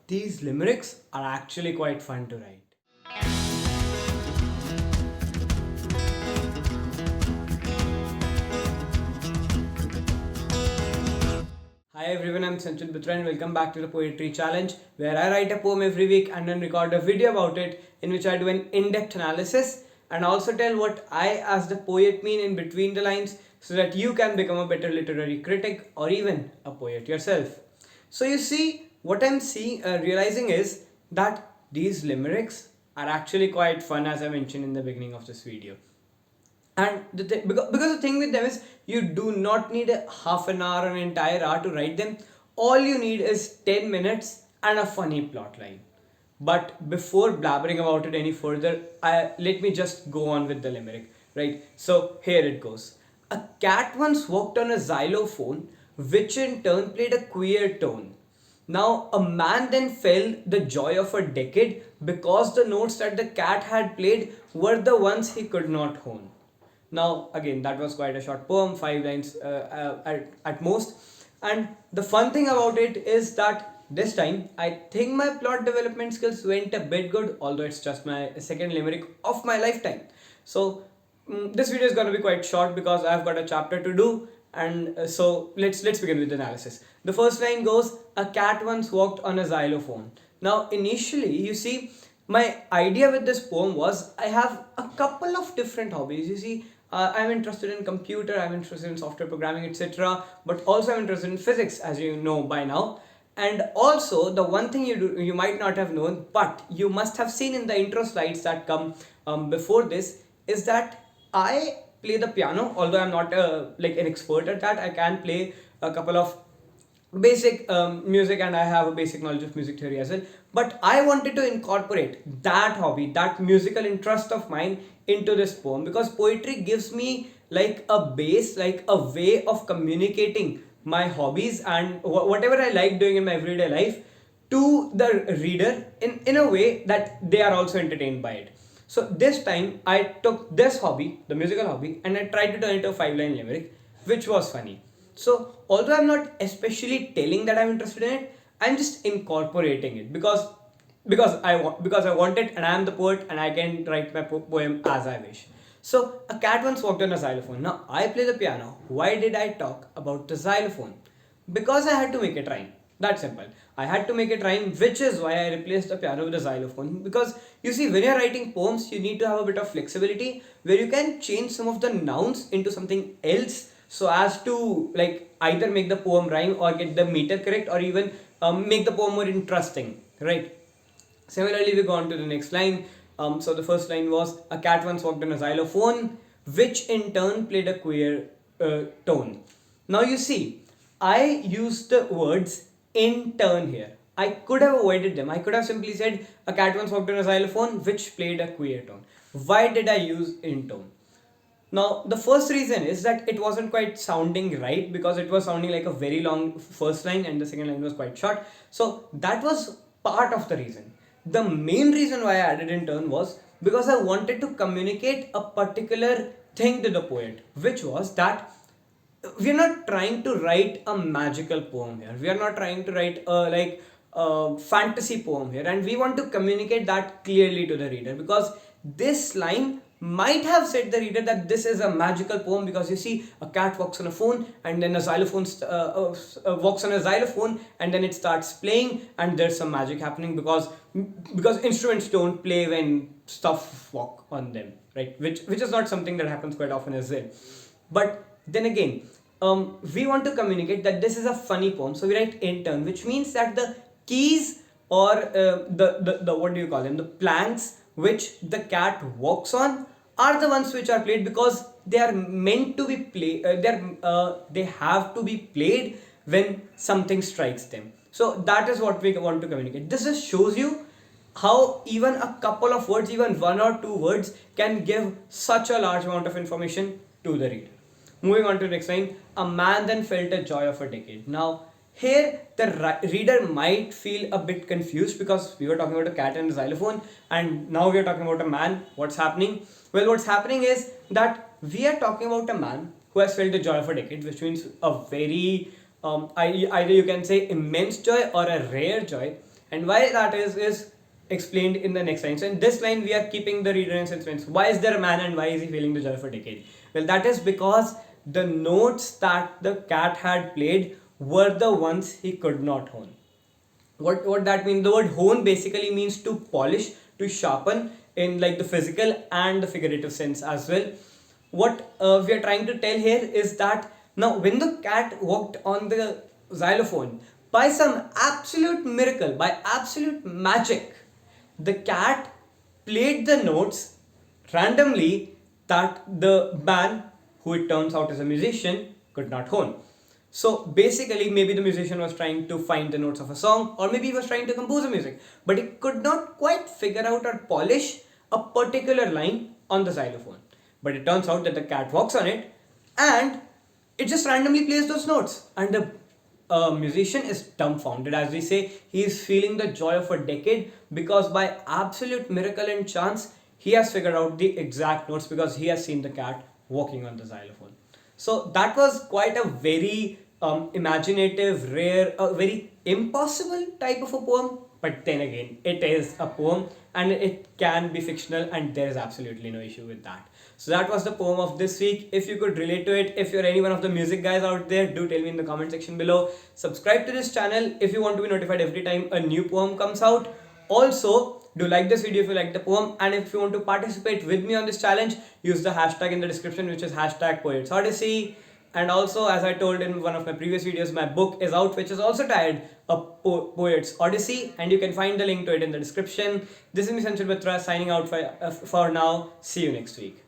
These limericks are actually quite fun to write. Hi everyone, I'm Sanchit Batra and welcome back to the Poetry Challenge, where I write a poem every week and then record a video about it in which I do an in-depth analysis and also tell what I as the poet mean in between the lines so that you can become a better literary critic or even a poet yourself. So you see, what I'm realizing is that these limericks are actually quite fun, as I mentioned in the beginning of this video. And because the thing with them is you do not need a half an hour or an entire hour to write them. All you need is 10 minutes and a funny plot line. But before blabbering about it any further, let me just go on with the limerick, right? So here it goes. A cat once walked on a xylophone, which in turn played a queer tone. Now, a man then felt the joy of a decade because the notes that the cat had played were the ones he could not hone. Now, again, that was quite a short poem, 5 lines at most. And the fun thing about it is that this time, I think my plot development skills went a bit good, although it's just my second limerick of my lifetime. So, this video is going to be quite short because I've got a chapter to do. And so let's begin with the analysis. The first line goes, a cat once walked on a xylophone. Now, initially, you see, my idea with this poem was I have a couple of different hobbies. You see, I'm interested in computer, I'm interested in software programming, etc. But also I'm interested in physics, as you know by now. And also the one thing you might not have known, but you must have seen in the intro slides that come before this, is that I play the piano. Although I'm not like an expert at that, I can play a couple of basic music and I have a basic knowledge of music theory as well. But I wanted to incorporate that hobby, that musical interest of mine into this poem because poetry gives me like a base, like a way of communicating my hobbies and whatever I like doing in my everyday life to the reader in a way that they are also entertained by it. So this time I took this hobby, the musical hobby, and I tried to turn it into a 5 line limerick, which was funny. So although I'm not especially telling that I'm interested in it, I'm just incorporating it because I want it and I'm the poet and I can write my poem as I wish. So a cat once walked on a xylophone. Now I play the piano. Why did I talk about the xylophone? Because I had to make it rhyme. That simple. I had to make it rhyme, which is why I replaced the piano with the xylophone. Because you see, when you're writing poems, you need to have a bit of flexibility where you can change some of the nouns into something else so as to like either make the poem rhyme or get the meter correct or even make the poem more interesting, right? Similarly, we go on to the next line. So the first line was a cat once walked on a xylophone, which in turn played a queer tone. Now you see, I used the words in turn here. I could have avoided them. I could have simply said a cat once walked on a xylophone, which played a queer tone. Why did I use in tone? Now, the first reason is that it wasn't quite sounding right because it was sounding like a very long first line and the second line was quite short. So, that was part of the reason. The main reason why I added in turn was because I wanted to communicate a particular thing to the poet, which was that we are not trying to write a magical poem here. We are not trying to write a fantasy poem here, and we want to communicate that clearly to the reader because this line might have said the reader that this is a magical poem because you see a cat walks on a phone and then a xylophone walks on a xylophone and then it starts playing and there's some magic happening because instruments don't play when stuff walk on them, right? Which is not something that happens quite often as well. But then again, we want to communicate that this is a funny poem, so we write in turn, which means that the keys or the what do you call them, the planks which the cat walks on are the ones which are played because they are meant to be played. They have to be played when something strikes them. So that is what we want to communicate. This just shows you how even a couple of words, even one or two words, can give such a large amount of information to the reader. Moving on to the next line, a man then felt the joy of a decade. Now, here the reader might feel a bit confused because we were talking about a cat and a xylophone, and now we are talking about a man. What's happening? Well, what's happening is that we are talking about a man who has felt the joy of a decade, which means a very either you can say immense joy or a rare joy, And why that is explained in the next line. So in this line, we are keeping the reader in suspense. Why is there a man and why is he feeling the joy of a decade? Well, that is because the notes that the cat had played were the ones he could not hone. What that means? The word hone basically means to polish, to sharpen in like the physical and the figurative sense as well. What we are trying to tell here is that now when the cat walked on the xylophone, by some absolute miracle, by absolute magic, the cat played the notes randomly that the man, who it turns out is a musician, could not hone. So basically, maybe the musician was trying to find the notes of a song, or maybe he was trying to compose a music, but he could not quite figure out or polish a particular line on the xylophone. But it turns out that the cat walks on it and it just randomly plays those notes, and the musician is dumbfounded. As we say, he is feeling the joy of a decade because by absolute miracle and chance, he has figured out the exact notes because he has seen the cat walking on the xylophone. So that was quite a very imaginative, rare, a very impossible type of a poem. But then again, it is a poem and it can be fictional, and there is absolutely no issue with that. So that was the poem of this week. If you could relate to it, if you're any one of the music guys out there, do tell me in the comment section below. Subscribe to this channel if you want to be notified every time a new poem comes out. Also, do like this video if you like the poem, and if you want to participate with me on this challenge, use the hashtag in the description, which is hashtag Poets Odyssey. And also, as I told in one of my previous videos, my book is out, which is also titled A Poets Odyssey, and you can find the link to it in the description. This is me, Sanchit Batra, signing out for now. See you next week.